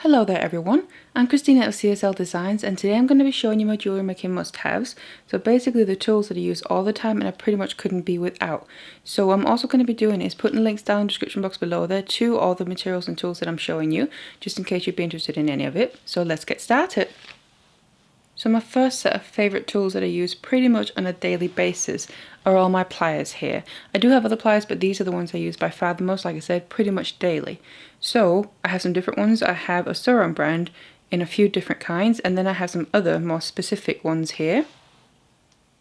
Hello there everyone, I'm Christina of CSLdesigns and today I'm going to be showing you my jewellery making must-haves. So basically the tools that I use all the time and I pretty much couldn't be without. So what I'm also going to be doing is putting links down in the description box below there to all the materials and tools that I'm showing you, just in case you'd be interested in any of it. So let's get started. So my first set of favourite tools that I use pretty much on a daily basis are all my pliers here. I do have other pliers, but these are the ones I use by far the most, like I said, pretty much daily. So I have some different ones. I have a Soron brand in a few different kinds, and then I have some other more specific ones here.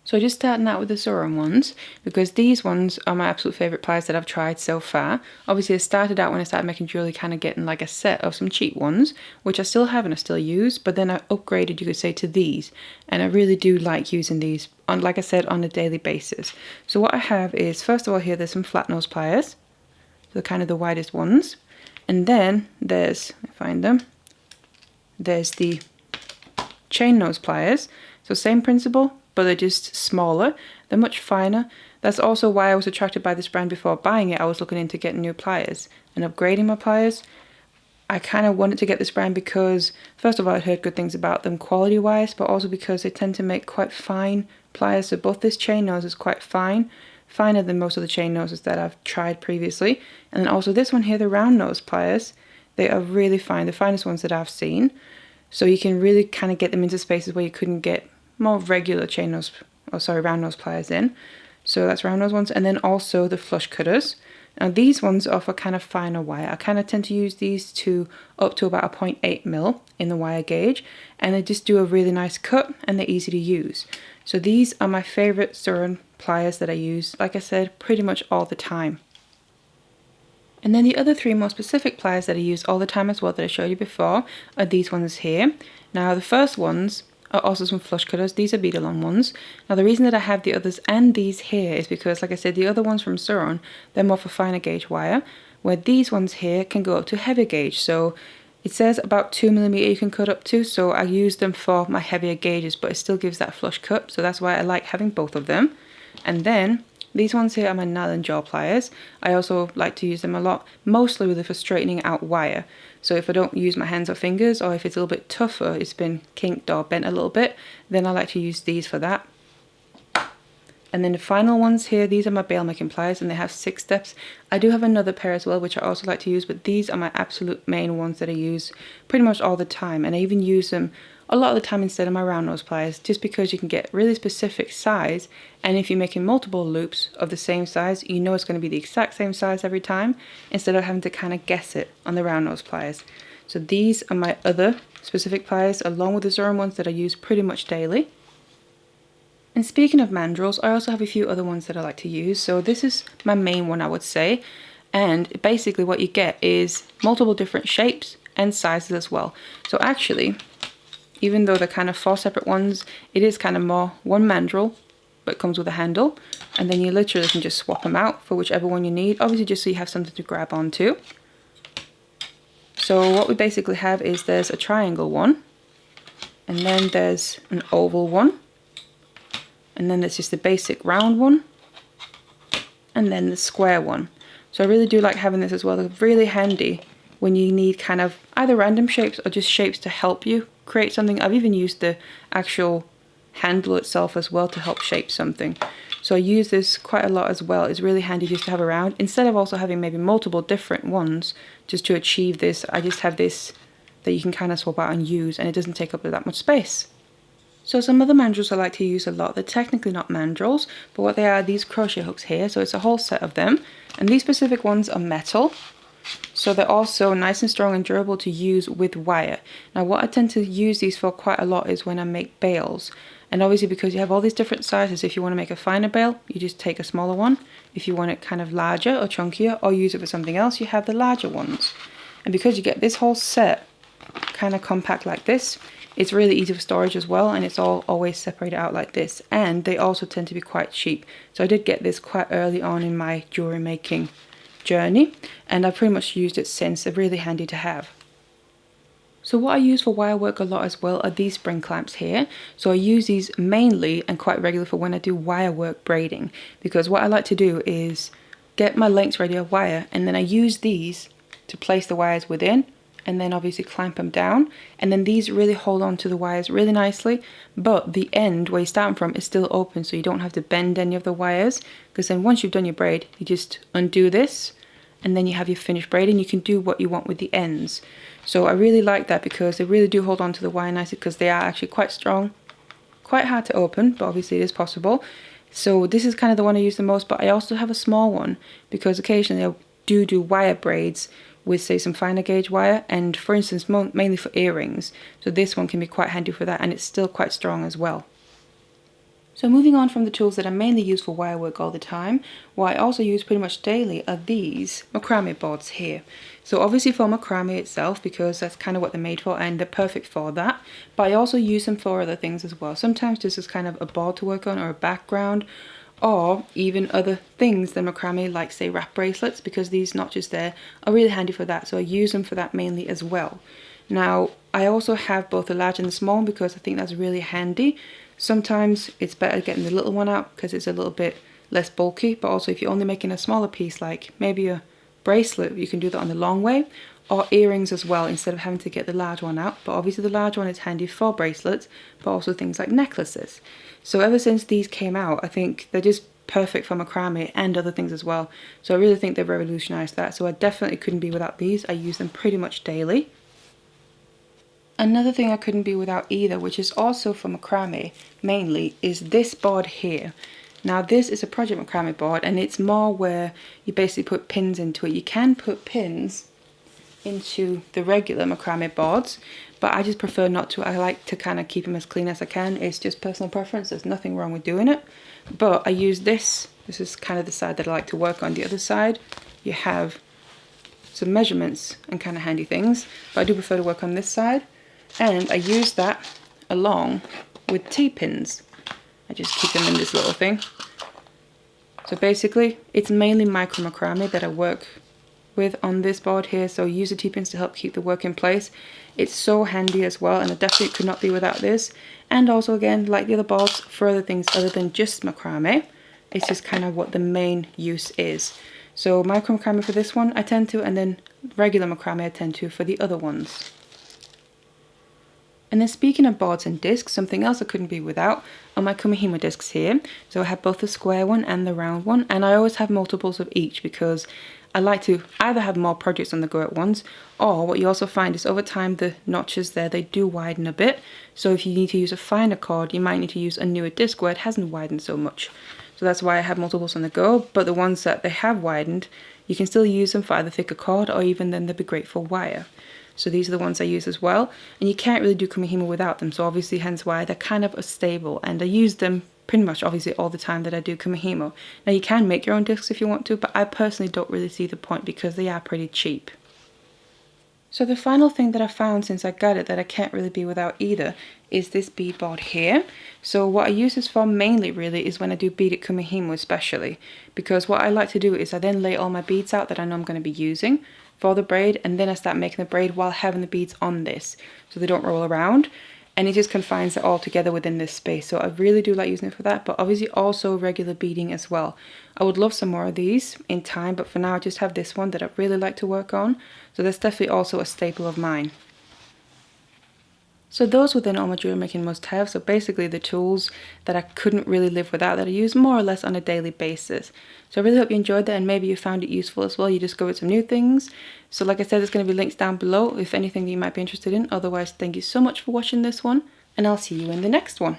So just starting out with the Soron ones, because these ones are my absolute favourite pliers that I've tried so far. Obviously I started out when I started making jewellery kind of getting like a set of some cheap ones, which I still have and I still use, but then I upgraded, you could say, to these. And I really do like using these, on, like I said, on a daily basis. So what I have is, first of all here, there's some flat nose pliers. They're kind of the widest ones. And then there's, I find them, there's the chain nose pliers. So same principle, but they're just smaller. They're much finer. That's also why I was attracted by this brand before buying it. I was looking into getting new pliers and upgrading my pliers. I kind of wanted to get this brand because, first of all, I'd heard good things about them quality-wise, but also because they tend to make quite fine pliers. So both this chain nose is quite fine, finer than most of the chain noses that I've tried previously. And then also this one here, the round nose pliers, they are really fine, the finest ones that I've seen. So you can really kind of get them into spaces where you couldn't get more regular round nose pliers in. So that's round nose ones. And then also the flush cutters. Now these ones are for kind of finer wire. I kind of tend to use these to up to about a 0.8 mil in the wire gauge, and they just do a really nice cut and they're easy to use. So these are my favorite Soron pliers that I use, like I said, pretty much all the time. And then the other three more specific pliers that I use all the time as well that I showed you before are these ones here. Now the first ones are also some flush cutters. These are bead along ones. Now the reason that I have the others and these here is because, like I said, the other ones from Soron, they're more for finer gauge wire, where these ones here can go up to heavy gauge. So it says about 2mm you can cut up to, so I use them for my heavier gauges, but it still gives that flush cut, so that's why I like having both of them. And then these ones here are my nail and jaw pliers. I also like to use them a lot, mostly really for straightening out wire. So if I don't use my hands or fingers, or if it's a little bit tougher, it's been kinked or bent a little bit, then I like to use these for that. And then the final ones here, these are my bail making pliers, and they have 6 steps. I do have another pair as well, which I also like to use, but these are my absolute main ones that I use pretty much all the time. And I even use them a lot of the time instead of my round nose pliers, just because you can get really specific size, and if you're making multiple loops of the same size, you know it's going to be the exact same size every time, instead of having to kind of guess it on the round nose pliers. So these are my other specific pliers, along with the Soron ones that I use pretty much daily. And speaking of mandrels, I also have a few other ones that I like to use. So this is my main one, I would say, and basically what you get is multiple different shapes and sizes as well. So actually, even though they're kind of 4 separate ones, it is kind of more one mandrel, but it comes with a handle, and then you literally can just swap them out for whichever one you need, obviously just so you have something to grab onto. So what we basically have is there's a triangle one, and then there's an oval one, and then there's just the basic round one, and then the square one. So I really do like having this as well. They're really handy when you need kind of either random shapes or just shapes to help you create something. I've even used the actual handle itself as well to help shape something. So I use this quite a lot as well. It's really handy just to have around. Instead of also having maybe multiple different ones just to achieve this, I just have this that you can kind of swap out and use, and it doesn't take up that much space. So some other mandrels I like to use a lot, they're technically not mandrels, but what they are these crochet hooks here. So it's a whole set of them, and these specific ones are metal. So they're also nice and strong and durable to use with wire. Now what I tend to use these for quite a lot is when I make bails. And obviously because you have all these different sizes, if you want to make a finer bail, you just take a smaller one. If you want it kind of larger or chunkier or use it for something else, you have the larger ones. And because you get this whole set kind of compact like this, it's really easy for storage as well, and it's all always separated out like this. And they also tend to be quite cheap. So I did get this quite early on in my jewelry making journey, and I've pretty much used it since. They're really handy to have. So what I use for wire work a lot as well are these spring clamps here. So I use these mainly and quite regularly for when I do wire work braiding, because what I like to do is get my lengths ready of wire, and then I use these to place the wires within and then obviously clamp them down, and then these really hold on to the wires really nicely, but the end where you're starting from is still open, so you don't have to bend any of the wires, because then once you've done your braid, you just undo this, and then you have your finished braid, and you can do what you want with the ends. So I really like that because they really do hold on to the wire nicely, because they are actually quite strong, quite hard to open, but obviously it is possible. So this is kind of the one I use the most, but I also have a small one because occasionally I do wire braids with, say, some finer gauge wire, and for instance mainly for earrings, so this one can be quite handy for that, and it's still quite strong as well. So moving on from the tools that I mainly use for wire work all the time, what I also use pretty much daily are these macrame boards here. So obviously for macrame itself, because that's kind of what they're made for and they're perfect for that, but I also use them for other things as well. Sometimes just as kind of a board to work on or a background, or even other things than macrame, like say wrap bracelets, because these notches there are really handy for that, so I use them for that mainly as well. Now I also have both the large and the small because I think that's really handy. Sometimes it's better getting the little one out because it's a little bit less bulky, but also if you're only making a smaller piece, like maybe a bracelet, you can do that on the long way, or earrings as well, instead of having to get the large one out. But obviously the large one is handy for bracelets, but also things like necklaces. So ever since these came out, I think they're just perfect for macrame and other things as well. So I really think they've revolutionized that, so I definitely couldn't be without these. I use them pretty much daily. Another thing I couldn't be without either, which is also for macrame mainly, is this board here. Now this is a project macrame board, and it's more where you basically put pins into it. You can put pins into the regular macrame boards, but I just prefer not to. I like to kind of keep them as clean as I can. It's just personal preference. There's nothing wrong with doing it. But I use this. This is kind of the side that I like to work on. The other side, you have some measurements and kind of handy things, but I do prefer to work on this side. And I use that along with T-pins. I just keep them in this little thing. So basically, it's mainly micro macrame that I work with on this board here, so I use the T-pins to help keep the work in place. It's so handy as well, and I definitely could not be without this. And also again, like the other boards, for other things other than just macrame, it's just kind of what the main use is. So micro macrame for this one I tend to, and then regular macrame I tend to for the other ones. And then speaking of boards and discs, something else I couldn't be without are my kumihimo discs here. So I have both the square one and the round one, and I always have multiples of each because I like to either have more projects on the go at once, or what you also find is over time the notches there, they do widen a bit. So if you need to use a finer cord, you might need to use a newer disc where it hasn't widened so much. So that's why I have multiples on the go, but the ones that they have widened, you can still use them for either thicker cord or even then they'd be great for wire. So these are the ones I use as well, and you can't really do kumihimo without them, so obviously hence why they're kind of stable, and I use them pretty much obviously all the time that I do kumihimo. Now you can make your own discs if you want to, but I personally don't really see the point because they are pretty cheap. So the final thing that I found since I got it that I can't really be without either is this bead board here. So what I use this for mainly really is when I do beaded kumihimo especially, because what I like to do is I then lay all my beads out that I know I'm going to be using for the braid, and then I start making the braid while having the beads on this so they don't roll around, and it just confines it all together within this space. So I really do like using it for that, but obviously also regular beading as well. I would love some more of these in time, but for now I just have this one that I really like to work on, so that's definitely also a staple of mine. So those were then all my jewelry making must-haves, so basically the tools that I couldn't really live without, that I use more or less on a daily basis. So I really hope you enjoyed that, and maybe you found it useful as well. You discovered some new things. So like I said, there's going to be links down below if anything that you might be interested in. Otherwise, thank you so much for watching this one, and I'll see you in the next one.